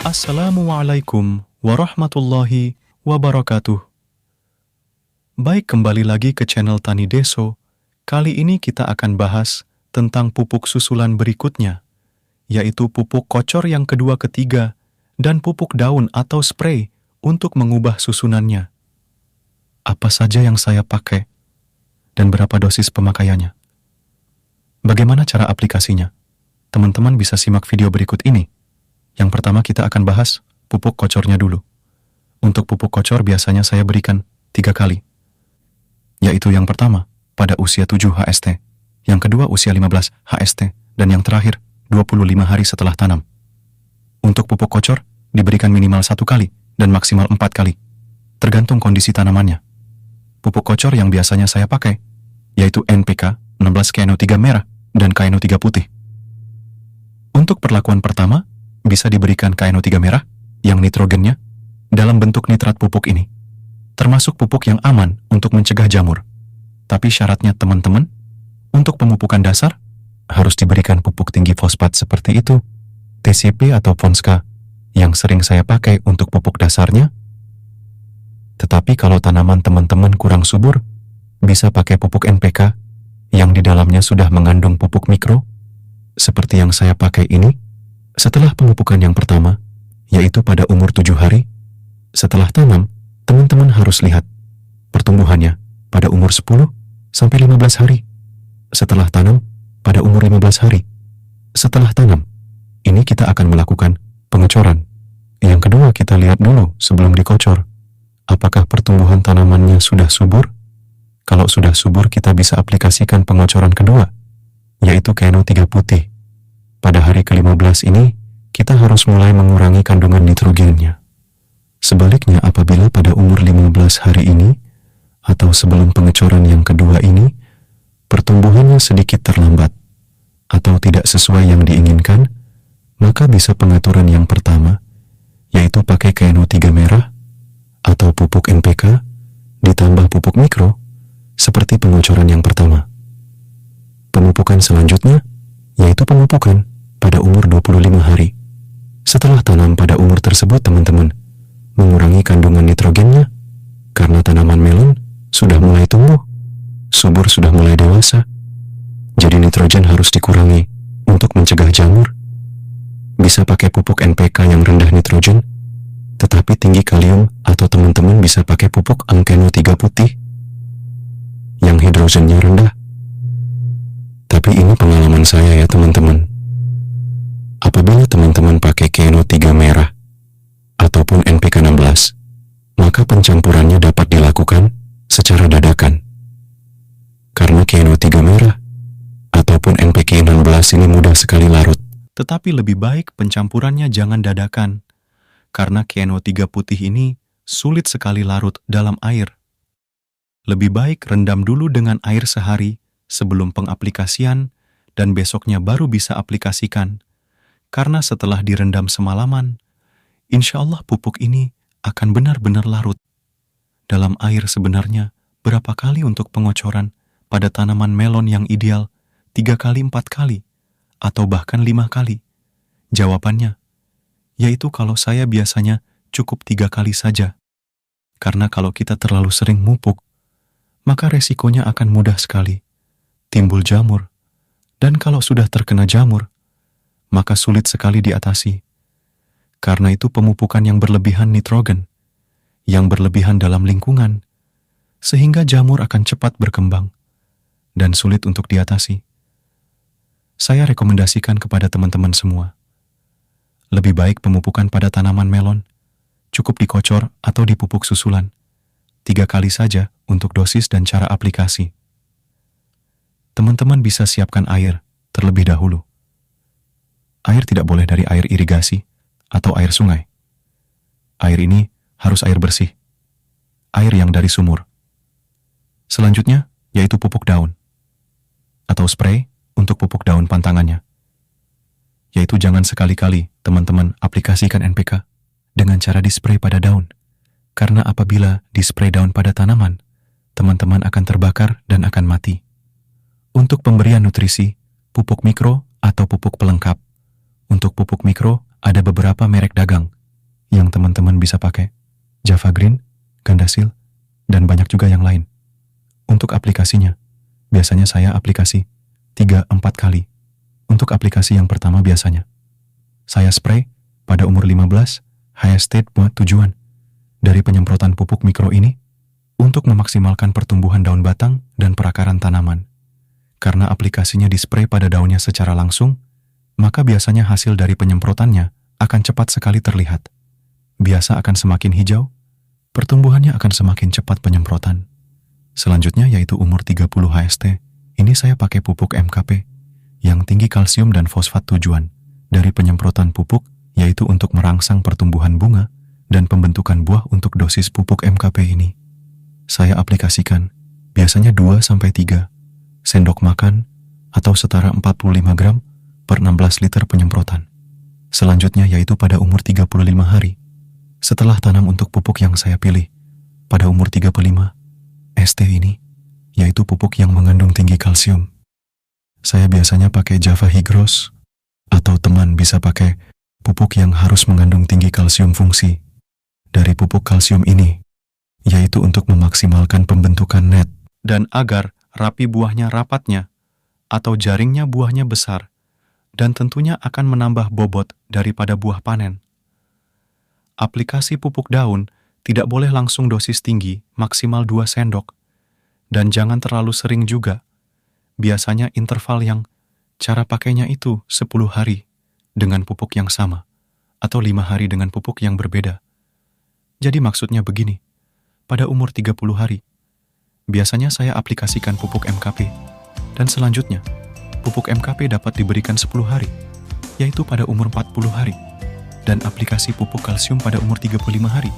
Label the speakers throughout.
Speaker 1: Assalamualaikum warahmatullahi wabarakatuh. Baik, kembali lagi ke channel Tani Deso. Kali ini kita akan bahas tentang pupuk susulan berikutnya, yaitu pupuk kocor yang kedua ketiga dan pupuk daun atau spray untuk mengubah susunannya. Apa saja yang saya pakai dan berapa dosis pemakaiannya? Bagaimana cara aplikasinya? Teman-teman bisa simak video berikut ini. Yang pertama kita akan bahas pupuk kocornya dulu. Untuk pupuk kocor biasanya saya berikan 3 kali. Yaitu yang pertama pada usia 7 HST, yang kedua usia 15 HST, dan yang terakhir 25 hari setelah tanam. Untuk pupuk kocor diberikan minimal 1 kali dan maksimal 4 kali, tergantung kondisi tanamannya. Pupuk kocor yang biasanya saya pakai yaitu NPK 16 KNO3 merah dan KNO3 putih. Untuk perlakuan pertama bisa diberikan KNO3 merah yang nitrogennya dalam bentuk nitrat pupuk ini, termasuk pupuk yang aman untuk mencegah jamur. Tapi syaratnya teman-teman, untuk pemupukan dasar harus diberikan pupuk tinggi fosfat seperti itu, TCP atau Fonska, yang sering saya pakai untuk pupuk dasarnya. Tetapi kalau tanaman teman-teman kurang subur, bisa pakai pupuk NPK yang di dalamnya sudah mengandung pupuk mikro, seperti yang saya pakai ini. Setelah pemupukan yang pertama, yaitu pada umur 7 hari, setelah tanam, teman-teman harus lihat pertumbuhannya pada umur 10 sampai 15 hari. Setelah tanam, pada umur 15 hari. Setelah tanam, ini kita akan melakukan pengecoran. Yang kedua, kita lihat dulu sebelum dikocor, apakah pertumbuhan tanamannya sudah subur? Kalau sudah subur, kita bisa aplikasikan pengocoran kedua, yaitu KNO3 putih. Pada hari ke-15 ini, kita harus mulai mengurangi kandungan nitrogennya. Sebaliknya, apabila pada umur 15 hari ini, atau sebelum pengecoran yang kedua ini, pertumbuhannya sedikit terlambat, atau tidak sesuai yang diinginkan, maka bisa pengaturan yang pertama, yaitu pakai KNO3 merah, atau pupuk NPK, ditambah pupuk mikro, seperti pengocoran yang pertama. Pemupukan selanjutnya, yaitu pemupukan pada umur 25 hari. Setelah tanam pada umur tersebut, teman-teman mengurangi kandungan nitrogennya karena tanaman melon sudah mulai tumbuh, subur sudah mulai dewasa. Jadi nitrogen harus dikurangi untuk mencegah jamur. Bisa pakai pupuk NPK yang rendah nitrogen, tetapi tinggi kalium, atau teman-teman bisa pakai pupuk KNO3 putih yang hidrogennya rendah. Tapi ini pengalaman saya ya teman-teman. Apabila teman-teman pakai KNO3 merah ataupun NPK 16, maka pencampurannya dapat dilakukan secara dadakan. Karena KNO3 merah ataupun NPK 16 ini mudah sekali larut. Tetapi lebih baik pencampurannya jangan dadakan, karena KNO3 putih ini sulit sekali larut dalam air. Lebih baik rendam dulu dengan air sehari sebelum pengaplikasian, dan besoknya baru bisa aplikasikan. Karena setelah direndam semalaman, insya Allah pupuk ini akan benar-benar larut. Dalam air sebenarnya berapa kali untuk pengocoran pada tanaman melon yang ideal? 3 kali, 4 kali, atau bahkan 5 kali? Jawabannya, yaitu kalau saya biasanya cukup 3 kali saja. Karena kalau kita terlalu sering mupuk, maka resikonya akan mudah sekali timbul jamur, dan kalau sudah terkena jamur, maka sulit sekali diatasi. Karena itu pemupukan yang berlebihan nitrogen, yang berlebihan dalam lingkungan, sehingga jamur akan cepat berkembang dan sulit untuk diatasi. Saya rekomendasikan kepada teman-teman semua, lebih baik pemupukan pada tanaman melon cukup dikocor atau dipupuk susulan 3 kali saja untuk dosis dan cara aplikasi. Teman-teman bisa siapkan air terlebih dahulu. Air tidak boleh dari air irigasi atau air sungai. Air ini harus air bersih, air yang dari sumur. Selanjutnya, yaitu pupuk daun atau spray untuk pupuk daun pantangannya. Yaitu jangan sekali-kali teman-teman aplikasikan NPK dengan cara dispray pada daun. Karena apabila dispray daun pada tanaman, teman-teman akan terbakar dan akan mati. Untuk pemberian nutrisi, pupuk mikro atau pupuk pelengkap. Untuk pupuk mikro, ada beberapa merek dagang yang teman-teman bisa pakai. Java Green, Gandasil, dan banyak juga yang lain. Untuk aplikasinya, biasanya saya aplikasi 3-4 kali. Untuk aplikasi yang pertama biasanya, saya spray pada umur 15, high state buat tujuan dari penyemprotan pupuk mikro ini untuk memaksimalkan pertumbuhan daun batang dan perakaran tanaman. Karena aplikasinya dispray pada daunnya secara langsung, maka biasanya hasil dari penyemprotannya akan cepat sekali terlihat. Biasa akan semakin hijau, pertumbuhannya akan semakin cepat penyemprotan. Selanjutnya yaitu umur 30 HST, ini saya pakai pupuk MKP, yang tinggi kalsium dan fosfat tujuan dari penyemprotan pupuk, yaitu untuk merangsang pertumbuhan bunga dan pembentukan buah. Untuk dosis pupuk MKP ini, saya aplikasikan biasanya 2-3 sendok makan atau setara 45 gram per 16 liter penyemprotan. Selanjutnya yaitu pada umur 35 hari. Setelah tanam untuk pupuk yang saya pilih, pada umur 35 ST ini, yaitu pupuk yang mengandung tinggi kalsium. Saya biasanya pakai Java Higros, atau teman bisa pakai pupuk yang harus mengandung tinggi kalsium. Fungsi dari pupuk kalsium ini, yaitu untuk memaksimalkan pembentukan net, dan agar rapi buahnya rapatnya, atau jaringnya buahnya besar, dan tentunya akan menambah bobot daripada buah panen. Aplikasi pupuk daun tidak boleh langsung dosis tinggi, maksimal 2 sendok, dan jangan terlalu sering juga. Biasanya interval yang cara pakainya itu 10 hari dengan pupuk yang sama, atau 5 hari dengan pupuk yang berbeda. Jadi maksudnya begini, pada umur 30 hari, biasanya saya aplikasikan pupuk MKP, dan selanjutnya, pupuk MKP dapat diberikan 10 hari, yaitu pada umur 40 hari, dan aplikasi pupuk kalsium pada umur 35 hari.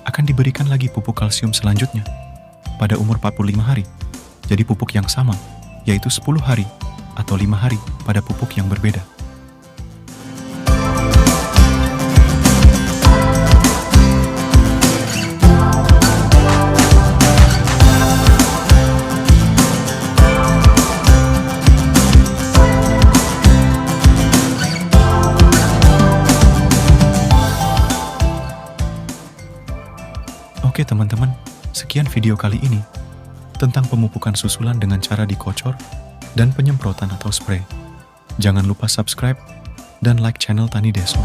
Speaker 1: Akan diberikan lagi pupuk kalsium selanjutnya, pada umur 45 hari, jadi pupuk yang sama, yaitu 10 hari, atau 5 hari pada pupuk yang berbeda. Oke teman-teman, sekian video kali ini tentang pemupukan susulan dengan cara dikocor dan penyemprotan atau spray. Jangan lupa subscribe dan like channel Tani Deso.